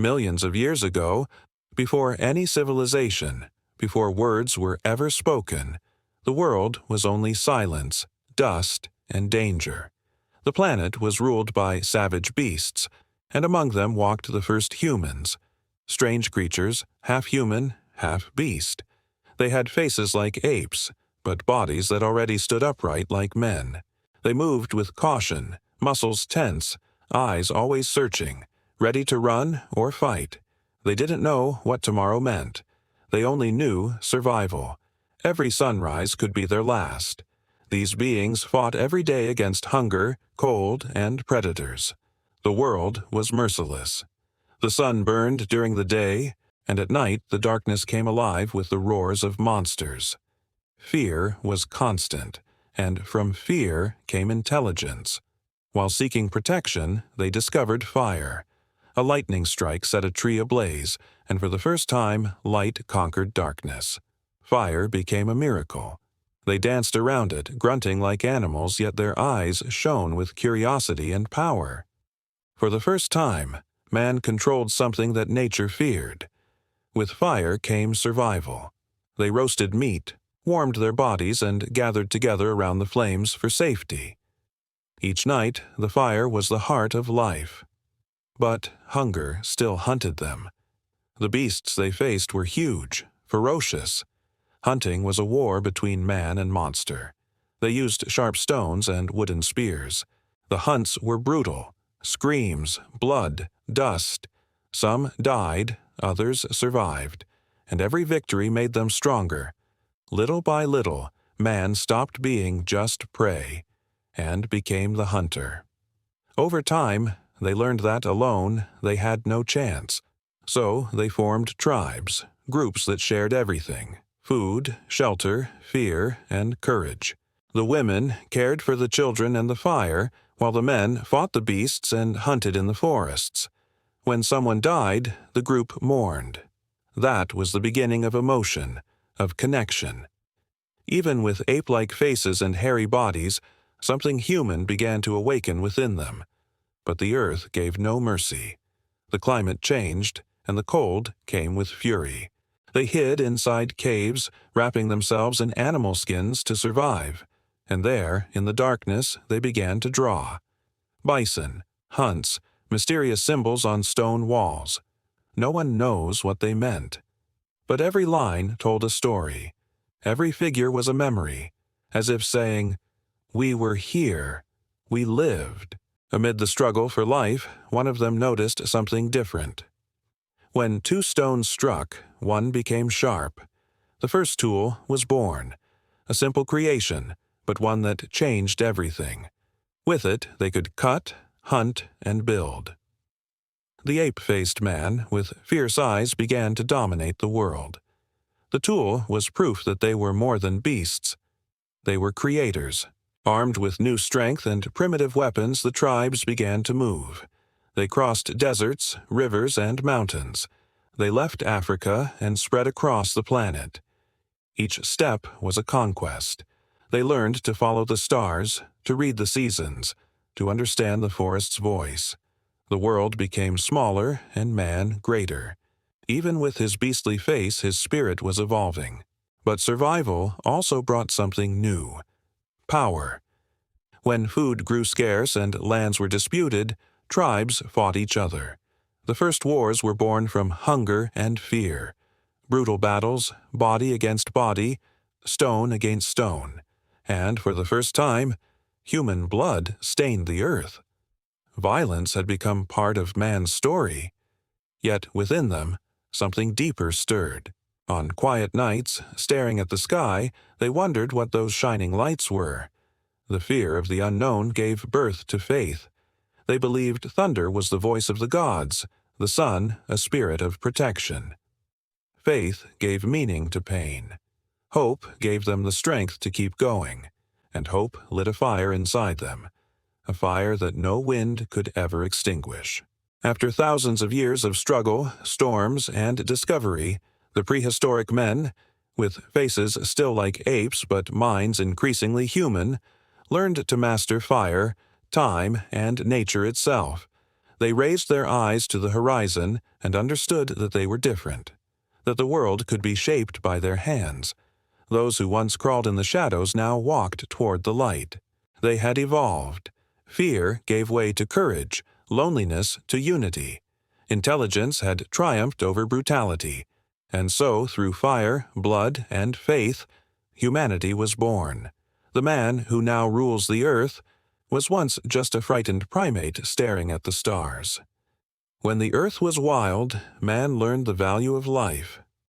Millions of years ago, before any civilization, before words were ever spoken, the world was only silence, dust, and danger. The planet was ruled by savage beasts, and among them walked the first humans, strange creatures, half human, half beast. They had faces like apes, but bodies that already stood upright like men. They moved with caution, muscles tense, eyes always searching, ready to run or fight. They didn't know what tomorrow meant. They only knew survival. Every sunrise could be their last. These beings fought every day against hunger, cold, and predators. The world was merciless. The sun burned during the day, and at night the darkness came alive with the roars of monsters. Fear was constant, and from fear came intelligence. While seeking protection, they discovered fire. A lightning strike set a tree ablaze, and for the first time, light conquered darkness. Fire became a miracle. They danced around it, grunting like animals, yet their eyes shone with curiosity and power. For the first time, man controlled something that nature feared. With fire came survival. They roasted meat, warmed their bodies, and gathered together around the flames for safety. Each night, the fire was the heart of life. But hunger still hunted them. The beasts they faced were huge, ferocious. Hunting was a war between man and monster. They used sharp stones and wooden spears. The hunts were brutal. Screams, blood, dust. Some died, others survived, and every victory made them stronger. Little by little, man stopped being just prey and became the hunter. Over time, they learned that alone they had no chance. So they formed tribes, groups that shared everything: food, shelter, fear, and courage. The women cared for the children and the fire, while the men fought the beasts and hunted in the forests. When someone died, the group mourned. That was the beginning of emotion, of connection. Even with ape-like faces and hairy bodies, something human began to awaken within them. But the earth gave no mercy. The climate changed, and the cold came with fury. They hid inside caves, wrapping themselves in animal skins to survive. And there, in the darkness, they began to draw. Bison, hunts, mysterious symbols on stone walls. No one knows what they meant. But every line told a story. Every figure was a memory, as if saying, "We were here. We lived." Amid the struggle for life, one of them noticed something different. When two stones struck, one became sharp. The first tool was born, a simple creation, but one that changed everything. With it, they could cut, hunt, and build. The ape-faced man, with fierce eyes, began to dominate the world. The tool was proof that they were more than beasts. They were creators. Armed with new strength and primitive weapons, the tribes began to move. They crossed deserts, rivers, and mountains. They left Africa and spread across the planet. Each step was a conquest. They learned to follow the stars, to read the seasons, to understand the forest's voice. The world became smaller and man greater. Even with his beastly face, his spirit was evolving. But survival also brought something new: power. When food grew scarce and lands were disputed, tribes fought each other. The first wars were born from hunger and fear. Brutal battles, body against body, stone against stone. And for the first time, human blood stained the earth. Violence had become part of man's story. Yet within them, something deeper stirred. On quiet nights, staring at the sky, they wondered what those shining lights were. The fear of the unknown gave birth to faith. They believed thunder was the voice of the gods, the sun a spirit of protection. Faith gave meaning to pain. Hope gave them the strength to keep going, and hope lit a fire inside them, a fire that no wind could ever extinguish. After thousands of years of struggle, storms, and discovery, the prehistoric men, with faces still like apes but minds increasingly human, learned to master fire, time, and nature itself. They raised their eyes to the horizon and understood that they were different, that the world could be shaped by their hands. Those who once crawled in the shadows now walked toward the light. They had evolved. Fear gave way to courage, loneliness to unity. Intelligence had triumphed over brutality, and so, through fire, blood, and faith, humanity was born. The man who now rules the earth was once just a frightened primate staring at the stars. When the earth was wild, man learned the value of life.